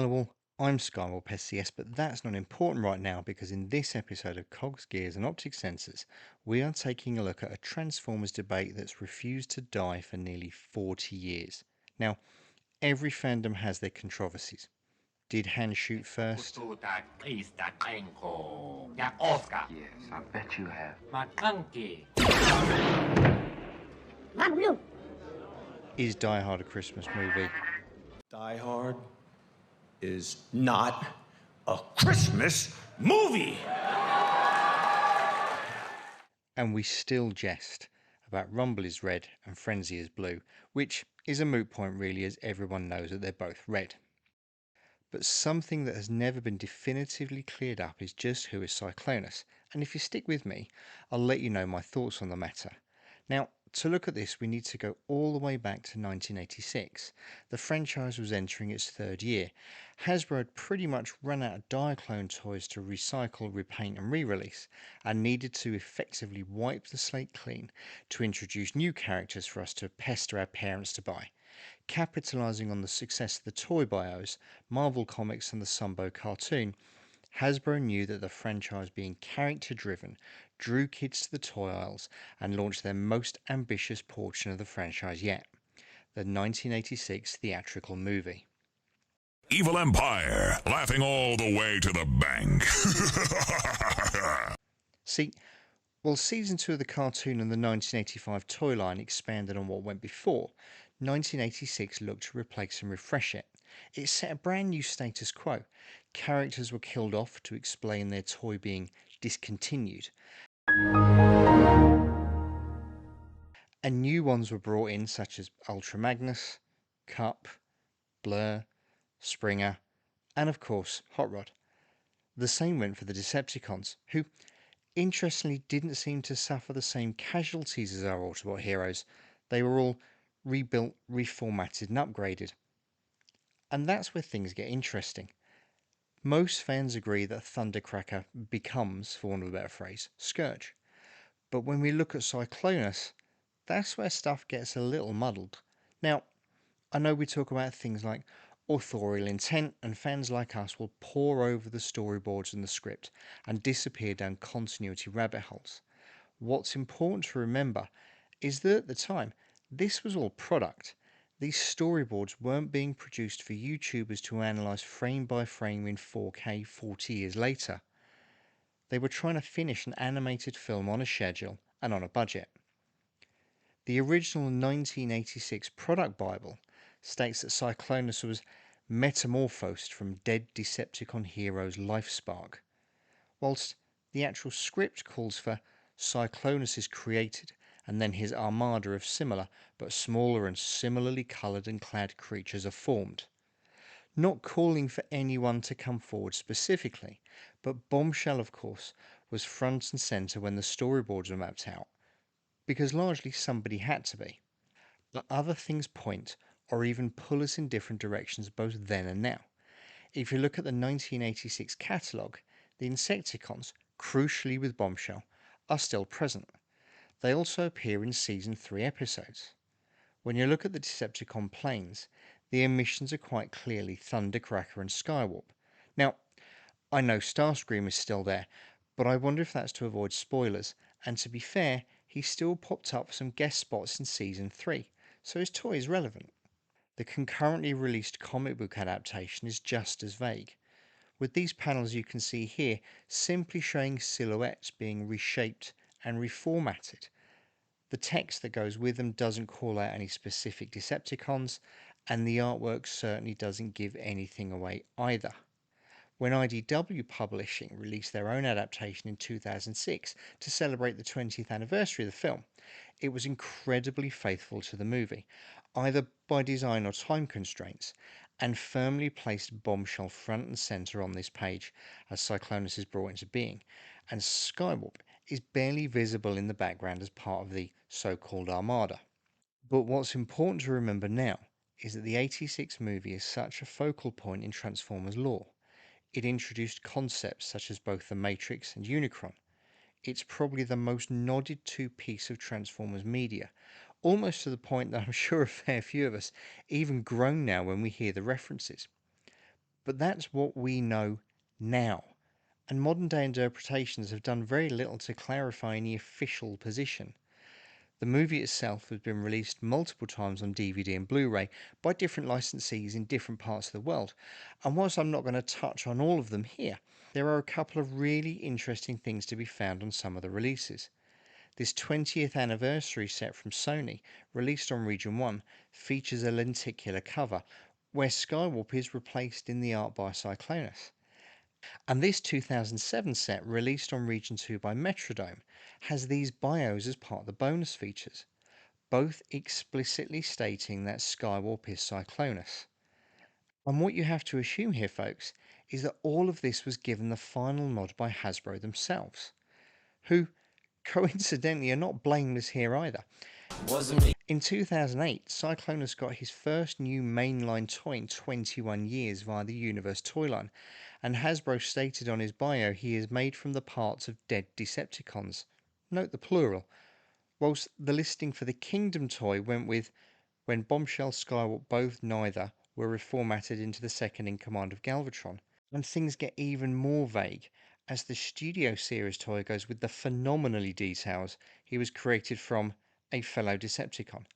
Hello all, I'm Skywarp SCS, but that's not important right now because in this episode of Cogs, Gears and Optic Sensors, we are taking a look at a Transformers debate that's refused to die for nearly 40 years. Now, every fandom has their controversies. Did Han shoot first? Yes, I bet you have. Is Die Hard a Christmas movie? Die Hard is not a Christmas movie. And we still jest about Rumble is red and Frenzy is blue, which is a moot point really, as everyone knows that they're both red. But something that has never been definitively cleared up is just who is Cyclonus, and if you stick with me, I'll let you know my thoughts on the matter. Now, to look at this, we need to go all the way back to 1986. The franchise was entering its third year. Hasbro had pretty much run out of Diaclone toys to recycle, repaint and re-release, and needed to effectively wipe the slate clean to introduce new characters for us to pester our parents to buy. Capitalizing on the success of the Toy Bios, Marvel Comics and the Sunbow cartoon, Hasbro knew that the franchise, being character driven, drew kids to the toy aisles and launched their most ambitious portion of the franchise yet, the 1986 theatrical movie. Evil Empire, laughing all the way to the bank. See, while Season 2 of the cartoon and the 1985 toy line expanded on what went before, 1986 looked to replace and refresh it. It set a brand new status quo. Characters were killed off to explain their toy being discontinued, and new ones were brought in such as Ultra Magnus, Cup, Blur, Springer, and of course Hot Rod. The same went for the Decepticons, who interestingly didn't seem to suffer the same casualties as our Autobot heroes. They were all rebuilt, reformatted and upgraded. And that's where things get interesting. Most fans agree that Thundercracker becomes, for want of a better phrase, Scourge. But when we look at Cyclonus, that's where stuff gets a little muddled. Now, I know we talk about things like authorial intent, and fans like us will pore over the storyboards and the script and disappear down continuity rabbit holes. What's important to remember is that at the time, this was all product. These storyboards weren't being produced for YouTubers to analyse frame by frame in 4K 40 years later. They were trying to finish an animated film on a schedule and on a budget. The original 1986 product Bible states that Cyclonus was metamorphosed from dead Decepticon hero's life spark, whilst the actual script calls for Cyclonus is created and then his armada of similar but smaller and similarly coloured and clad creatures are formed. Not calling for anyone to come forward specifically, but Bombshell of course was front and centre when the storyboards were mapped out, because largely somebody had to be. But other things point or even pull us in different directions both then and now. If you look at the 1986 catalogue, the Insecticons, crucially with Bombshell, are still present. They also appear in Season 3 episodes. When you look at the Decepticon planes, the emissions are quite clearly Thundercracker and Skywarp. Now, I know Starscream is still there, but I wonder if that's to avoid spoilers, and to be fair, he still popped up for some guest spots in Season 3, so his toy is relevant. The concurrently released comic book adaptation is just as vague, with these panels you can see here simply showing silhouettes being reshaped and reformatted. The text that goes with them doesn't call out any specific Decepticons, and the artwork certainly doesn't give anything away either. When IDW Publishing released their own adaptation in 2006 to celebrate the 20th anniversary of the film, it was incredibly faithful to the movie, either by design or time constraints, and firmly placed Bombshell front and centre on this page as Cyclonus is brought into being, and Skywarp is barely visible in the background as part of the so-called Armada. But what's important to remember now is that the 86 movie is such a focal point in Transformers lore. It introduced concepts such as both the Matrix and Unicron. It's probably the most nodded to piece of Transformers media, almost to the point that I'm sure a fair few of us even groan now when we hear the references. But that's what we know now, and modern day interpretations have done very little to clarify any official position. The movie itself has been released multiple times on DVD and Blu-ray by different licensees in different parts of the world, and whilst I'm not going to touch on all of them here, there are a couple of really interesting things to be found on some of the releases. This 20th anniversary set from Sony, released on Region 1, features a lenticular cover, where Skywarp is replaced in the art by Cyclonus. And this 2007 set, released on Region 2 by Metrodome, has these bios as part of the bonus features, both explicitly stating that Skywarp is Cyclonus. And what you have to assume here, folks, is that all of this was given the final nod by Hasbro themselves, who coincidentally are not blameless here either. In 2008, Cyclonus got his first new mainline toy in 21 years via the Universe toy line, and Hasbro stated on his bio he is made from the parts of dead Decepticons. Note the plural. Whilst the listing for the Kingdom toy went with when Bombshell, Skywarp, both neither were reformatted into the second in command of Galvatron. And things get even more vague, as the Studio Series toy goes with the phenomenally details he was created from a fellow Decepticon,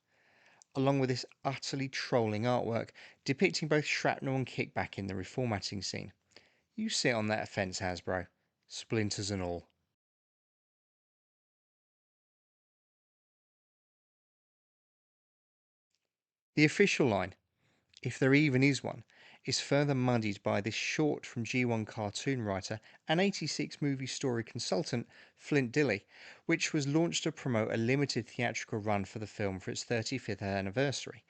along with this utterly trolling artwork depicting both shrapnel and kickback in the reformatting scene. You sit on that fence, Hasbro, splinters and all. The official line, if there even is one, is further muddied by this short from G1 cartoon writer and 86 movie story consultant Flint Dille, which was launched to promote a limited theatrical run for the film for its 35th anniversary,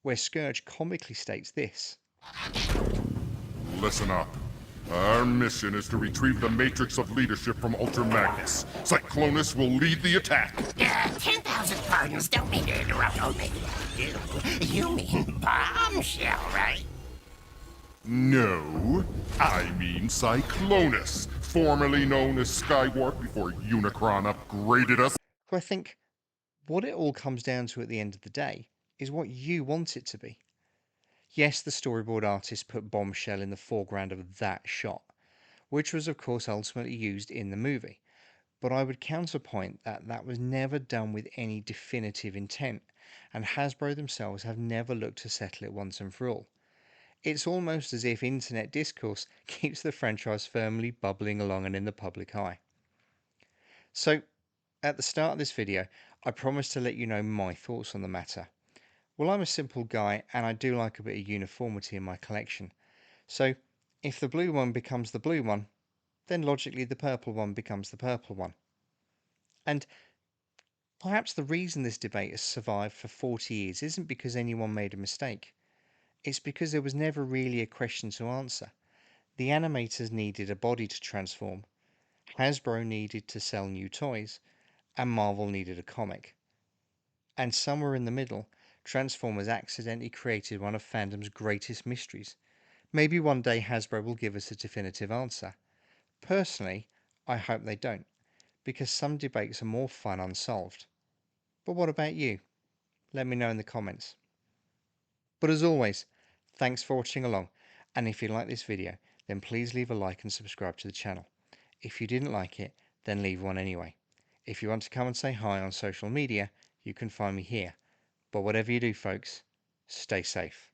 where Scourge comically states this. Listen up. Our mission is to retrieve the matrix of leadership from Ultra Magnus. Cyclonus will lead the attack. 10,000 pardons, don't mean to interrupt, old lady. You mean Bombshell, right? No, I mean Cyclonus, formerly known as Skywarp before Unicron upgraded us. So I think what it all comes down to at the end of the day is what you want it to be. Yes, the storyboard artist put Bombshell in the foreground of that shot, which was of course ultimately used in the movie, but I would counterpoint that that was never done with any definitive intent, and Hasbro themselves have never looked to settle it once and for all. It's almost as if internet discourse keeps the franchise firmly bubbling along and in the public eye. So, at the start of this video, I promised to let you know my thoughts on the matter. Well, I'm a simple guy and I do like a bit of uniformity in my collection. So, if the blue one becomes the blue one, then logically the purple one becomes the purple one. And perhaps the reason this debate has survived for 40 years isn't because anyone made a mistake. It's because there was never really a question to answer. The animators needed a body to transform, Hasbro needed to sell new toys, and Marvel needed a comic. And somewhere in the middle, Transformers accidentally created one of fandom's greatest mysteries. Maybe one day Hasbro will give us a definitive answer. Personally, I hope they don't, because some debates are more fun unsolved. But what about you? Let me know in the comments. But as always, thanks for watching along, and if you like this video, then please leave a like and subscribe to the channel. If you didn't like it, then leave one anyway. If you want to come and say hi on social media, you can find me here. But whatever you do, folks, stay safe.